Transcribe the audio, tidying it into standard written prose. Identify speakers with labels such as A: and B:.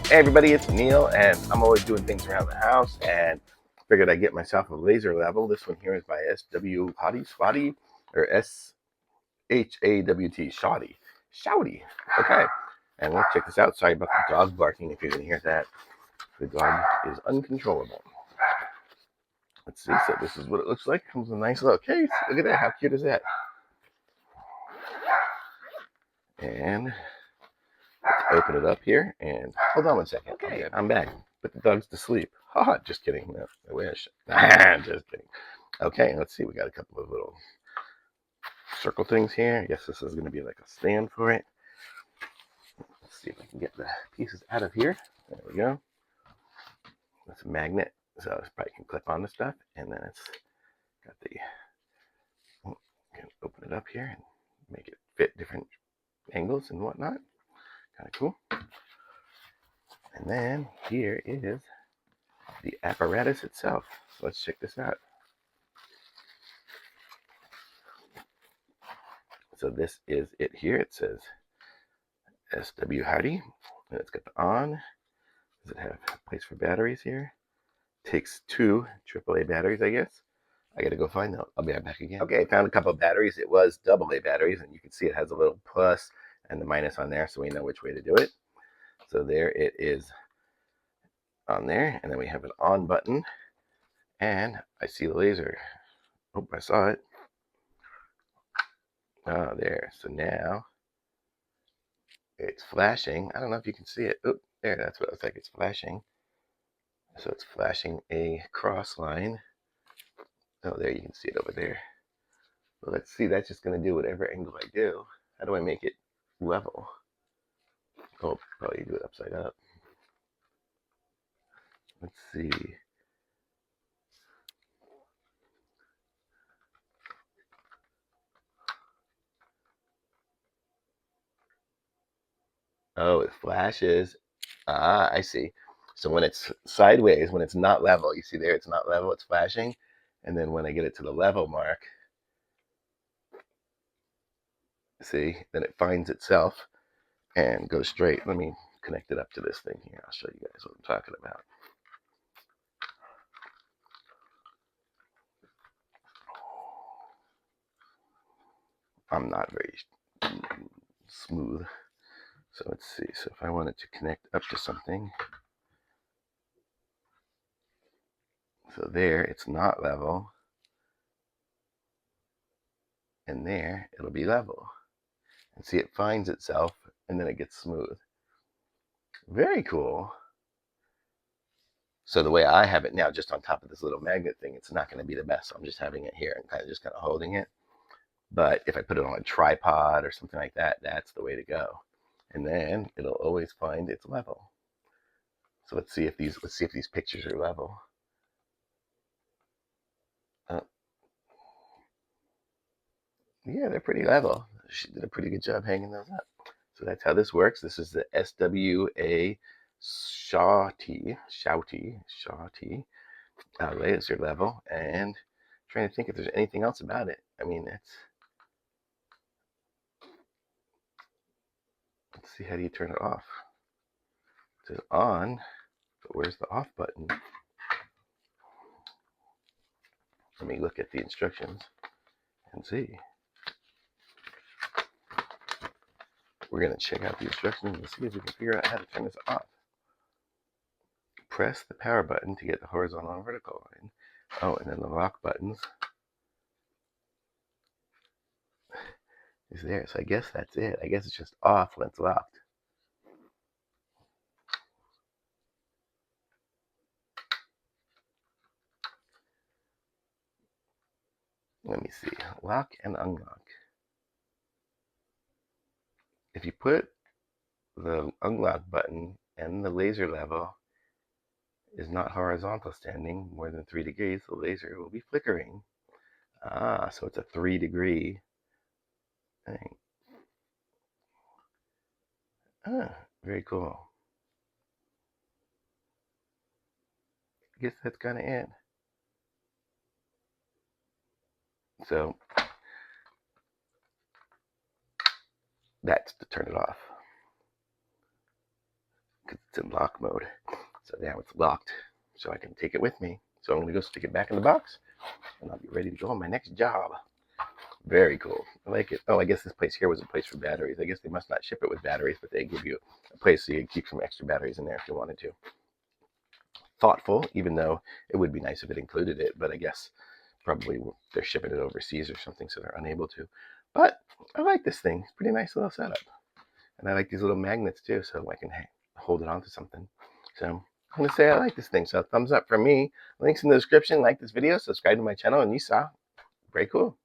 A: Hey everybody, it's Neil, and I'm always doing things around the house, and figured I'd get myself a laser level. This one here is by SHAWTY, or SHAWT, SHAWTY. Okay, and let's check this out. Sorry about the dog barking. If you can hear that, the dog is uncontrollable. Let's see. So this is what it looks like. Comes in a nice little case. Look at that. How cute is that? And let's open it up here. And hold on 1 second. Okay, I'm back. Put the dogs to sleep. Haha, just kidding. No, I wish. Just kidding. Okay, let's see. We got a couple of little circle things here. I guess this is going to be like a stand for it. Let's see if I can get the pieces out of here. There we go. It's a magnet, so I probably can clip on the stuff. And then it's got the, you can open it up here and make it fit different angles and whatnot. Kind of cool. And then here is the apparatus itself. So let's check this out. So this is it here. It says SHAWTY, and it's got the on. Does it have a place for batteries here? Takes two AAA batteries, I guess. I gotta go find them. I'll be right back again. Okay, I found a couple of batteries. It was AA batteries, and you can see it has a little plus and the minus on there, so we know which way to do it. So there it is on there, and then we have an on button, and I see the laser. Oh, I saw it. Oh, there. So now it's flashing. I don't know if you can see it. Oh, there, that's what it looks like. It's flashing. So it's flashing a cross line. Oh, there, you can see it over there. Well, let's see. That's just going to do whatever angle I do. How do I make it level? Oh, probably do it upside up. Let's see. Oh, it flashes. Ah, I see. So when it's sideways, when it's not level, you see there, it's not level, it's flashing. And then when I get it to the level mark, see, then it finds itself and goes straight. Let me connect it up to this thing here. I'll show you guys what I'm talking about. I'm not very smooth. So let's see. So if I wanted to connect up to something, so there, it's not level. And there, it'll be level. And see, it finds itself, and then it gets smooth. Very cool. So the way I have it now, just on top of this little magnet thing, it's not going to be the best. So I'm just having it here and kind of holding it. But if I put it on a tripod or something like that, that's the way to go. And then it'll always find its level. So let's see if these pictures are level. Yeah, they're pretty level. She did a pretty good job hanging those up. So that's how this works. This is the SWA SHAWTY laser level. And I'm trying to think if there's anything else about it. I mean, let's see, how do you turn it off? It says on, but where's the off button? Let me look at the instructions and see. We're going to check out the instructions and see if we can figure out how to turn this off. Press the power button to get the horizontal and vertical line. Oh, and then the lock buttons is there. So I guess that's it. I guess it's just off when it's locked. Let me see. Lock and unlock. If you put the unlock button and the laser level is not horizontal standing more than 3 degrees, the laser will be flickering. Ah, so it's a 3-degree thing. Ah, very cool. I guess that's kind of it. So that's to turn it off. because it's in lock mode. So now it's locked, so I can take it with me. So I'm going to go stick it back in the box, and I'll be ready to go on my next job. Very cool. I like it. Oh, I guess this place here was a place for batteries. I guess they must not ship it with batteries, but they give you a place so you can keep some extra batteries in there if you wanted to. Thoughtful, even though it would be nice if it included it, but I guess probably they're shipping it overseas or something, so they're unable to. But I like this thing. It's a pretty nice little setup. And I like these little magnets too, so I can hold it onto something. So I'm going to say I like this thing. So thumbs up from me. Links in the description. Like this video, subscribe to my channel, and you saw. Very cool.